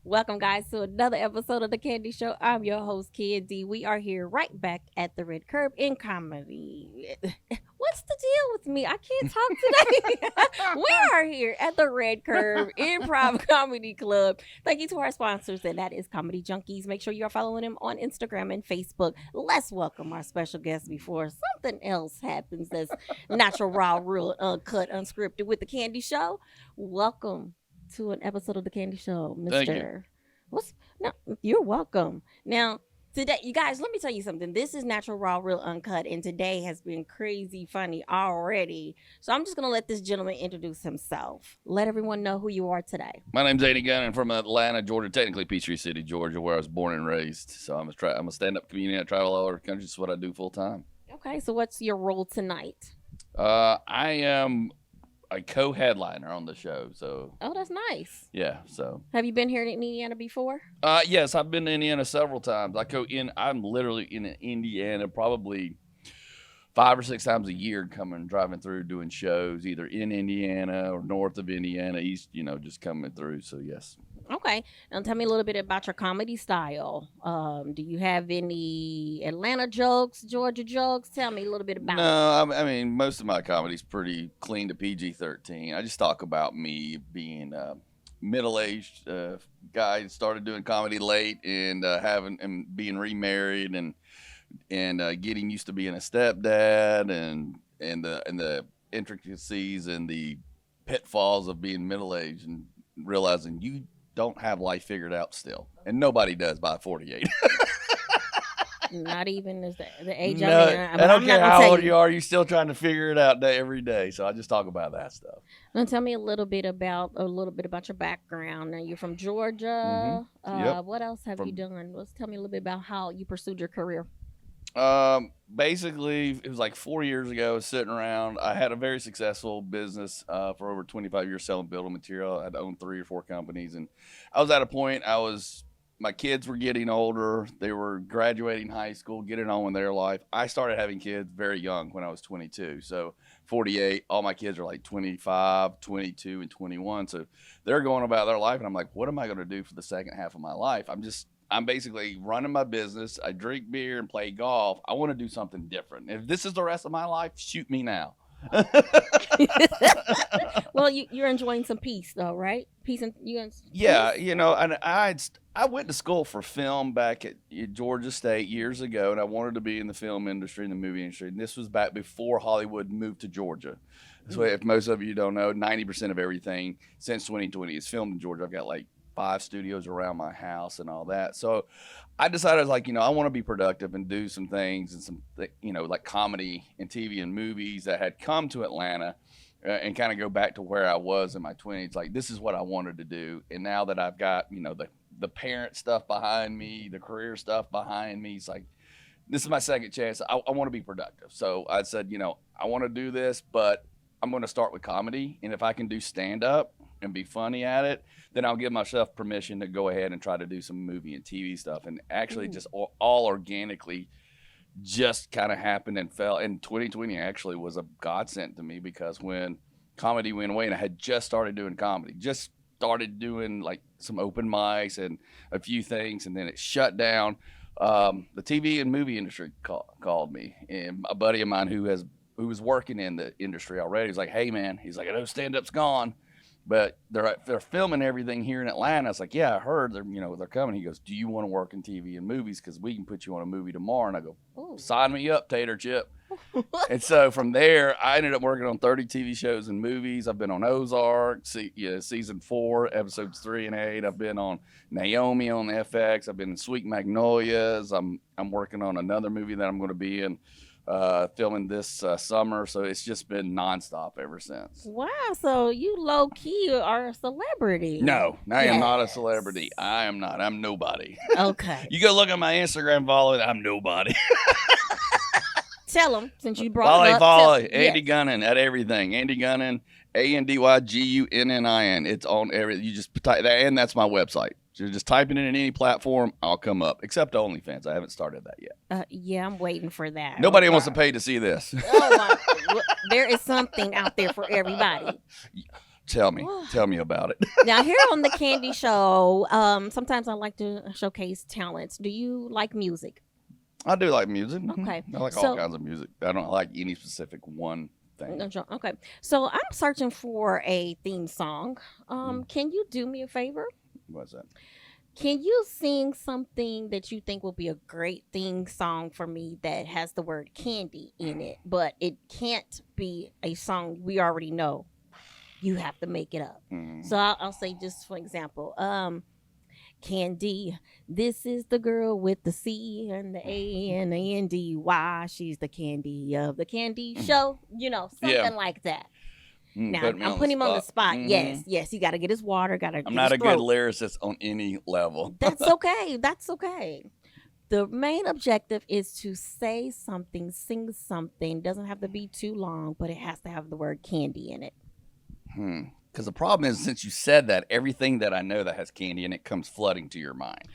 Welcome, guys, to another episode of The Candy Show. I'm your host, Candy. We are here right back at the Red Curb in comedy. What's the deal with me? I can't talk today. We are here at the Red Curb Improv Comedy Club. Thank you to our sponsors, and that is Comedy Junkies. Make sure you are following them on Instagram and Facebook. Let's welcome our special guest before something else happens that's natural, raw, real, uncut, unscripted with The Candy Show. Welcome to an episode of The Candy Show, Thank you. Mr. What's no, you're welcome. Now, today, you guys, let me tell you something. This is natural, raw, real, uncut, and today has been crazy funny already. So I'm just gonna let this gentleman introduce himself. Let everyone know who you are today. My name's Andy Gunnin from Atlanta, Georgia, technically Peachtree City, Georgia, where I was born and raised. So I'm a stand-up comedian. I travel all over the country. It's what I do full time. Okay, so what's your role tonight? I am a co-headliner on the show. So Oh, that's nice. yeah. So Have you been here in Indiana before? yes, I've been to Indiana several times. I'm literally in Indiana probably 5 or 6 times a year, driving through, doing shows either in Indiana or north of Indiana, east. Just coming through. So yes. Okay, now tell me a little bit about your comedy style. Do you have any Atlanta jokes, Georgia jokes? Tell me a little bit about it. No, I mean, most of my comedy's pretty clean to PG-13. I just talk about me being a middle-aged guy, started doing comedy late, and being remarried, and getting used to being a stepdad, and the intricacies and the pitfalls of being middle-aged, and realizing you don't have life figured out still, and nobody does by 48. Not even as the age No, I'm in. I don't I'm not care gonna how tell old you are, you're still trying to figure it out every day. So I just talk about that stuff. Now tell me a little bit about your background. Now you're from Georgia. Yep. What else have you From- done? Let's tell me a little bit about how you pursued your career. Basically, it was like 4 years ago. I was sitting around. I had a very successful business for over 25 years selling building material. I'd owned 3 or 4 companies, and I was at a point. My kids were getting older. They were graduating high school, getting on with their life. I started having kids very young when I was 22. So 48, all my kids are like 25, 22, and 21. So they're going about their life, and I'm like, what am I going to do for the second half of my life? I'm basically running my business. I drink beer and play golf. I want to do something different. If this is the rest of my life, shoot me now. Well, you're enjoying some peace though, right? Peace and you. Yeah, and I went to school for film back at Georgia State years ago, and I wanted to be in the film industry and the movie industry. And this was back before Hollywood moved to Georgia. So if most of you don't know, 90% of everything since 2020 is filmed in Georgia. I've got like 5 studios around my house and all that. So I decided, I want to be productive and do some things and like comedy and TV and movies that had come to Atlanta, and kind of go back to where I was in my 20s. Like, this is what I wanted to do. And now that I've got, the parent stuff behind me, the career stuff behind me, it's like, this is my second chance. I want to be productive. So I said, I want to do this, but I'm going to start with comedy. And if I can do stand up and be funny at it, then I'll give myself permission to go ahead and try to do some movie and TV stuff. And actually just all organically just kind of happened and fell. And 2020 actually was a godsend to me, because when comedy went away and I had just started doing comedy, just started doing like some open mics and a few things, and then it shut down. The TV and movie industry called me, and a buddy of mine who was working in the industry already was like, hey man, he's like, I know stand-up's gone, but they're filming everything here in Atlanta. I was like, yeah, I heard they're coming. He goes, do you want to work in TV and movies? Because we can put you on a movie tomorrow. And I go, sign me up, Tater Chip. And so from there, I ended up working on 30 TV shows and movies. I've been on Ozark, season 4, episodes 3 and 8. I've been on Naomi on FX. I've been in Sweet Magnolias. I'm working on another movie that I'm going to be in, filming this summer. So it's just been nonstop ever since. Wow, so you low key are a celebrity. No, I am not a Yes. celebrity. I am not. I'm nobody. Okay. You go look at my Instagram follow, I'm nobody. Tell them, since you brought it up. Follow tell- Andy yes. Gunnin at everything. Andy Gunnin, ANDYGUNNIN. It's on every. You just type that, and that's my website. So just typing it in any platform, I'll come up. Except OnlyFans, I haven't started that yet. Yeah, I'm waiting for that. Nobody wants to pay to see this. Oh my! There is something out there for everybody. Tell me about it. Now, here on the Candy Show, sometimes I like to showcase talents. Do you like music? I do like music. Okay. I like all kinds of music. I don't like any specific one thing. Okay. So I'm searching for a theme song. Can you do me a favor? What's that? Can you sing something that you think will be a great theme song for me that has the word candy in it, but it can't be a song we already know? You have to make it up. So I'll say, just for example, Candy, this is the girl with the C and the A and the NDY. She's the candy of the Candy Show. Something like that. Now, I'm putting him on the spot. Yes. He got to get his water. I'm not a good lyricist on any level. That's okay. The main objective is to say something, sing something. Doesn't have to be too long, but it has to have the word candy in it. Because the problem is, since you said that, everything that I know that has candy in it comes flooding to your mind.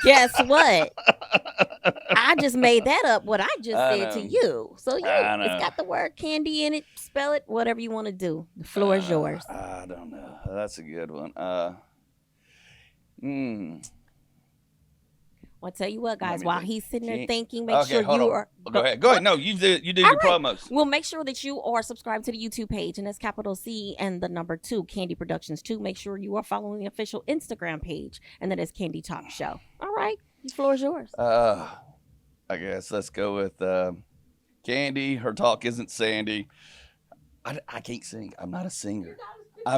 Guess what? I just made that up, what I just said to you. So it's got the word candy in it. Spell it, whatever you want to do. The floor is yours. I don't know. That's a good one. Well, I'll tell you what, guys, while he's sitting there thinking, make sure you are... Go ahead. No, you do your promos. Well, make sure that you are subscribed to the YouTube page, and that's capital C and the number 2, Candy Productions 2. Make sure you are following the official Instagram page, and that is Candy Talk Show. All right, the floor is yours. I guess let's go with Candy. Her talk isn't Sandy. I can't sing. I'm not a singer. No,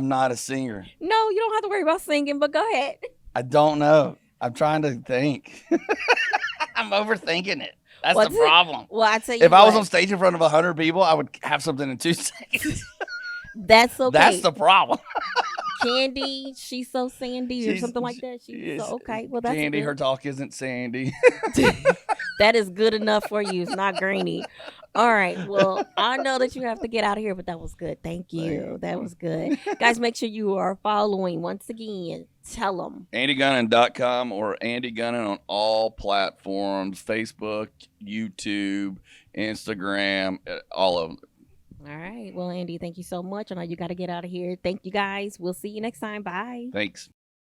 you don't have to worry about singing, but go ahead. I don't know. I'm trying to think. I'm overthinking it. That's the problem. Well, I tell you, if I was on stage in front of 100 people, I would have something in 2 seconds. That's okay. That's the problem. Candy, she's so Sandy or something like that. Okay. Well, that's Candy. good. Her talk isn't Sandy. That is good enough for you. It's not grainy. All right. Well, I know that you have to get out of here, but that was good. Thank you. That was good. Guys, make sure you are following. Once again, tell them. AndyGunnin.com or Andy Gunnin on all platforms, Facebook, YouTube, Instagram, all of them. All right. Well, Andy, thank you so much. I know you got to get out of here. Thank you, guys. We'll see you next time. Bye. Thanks.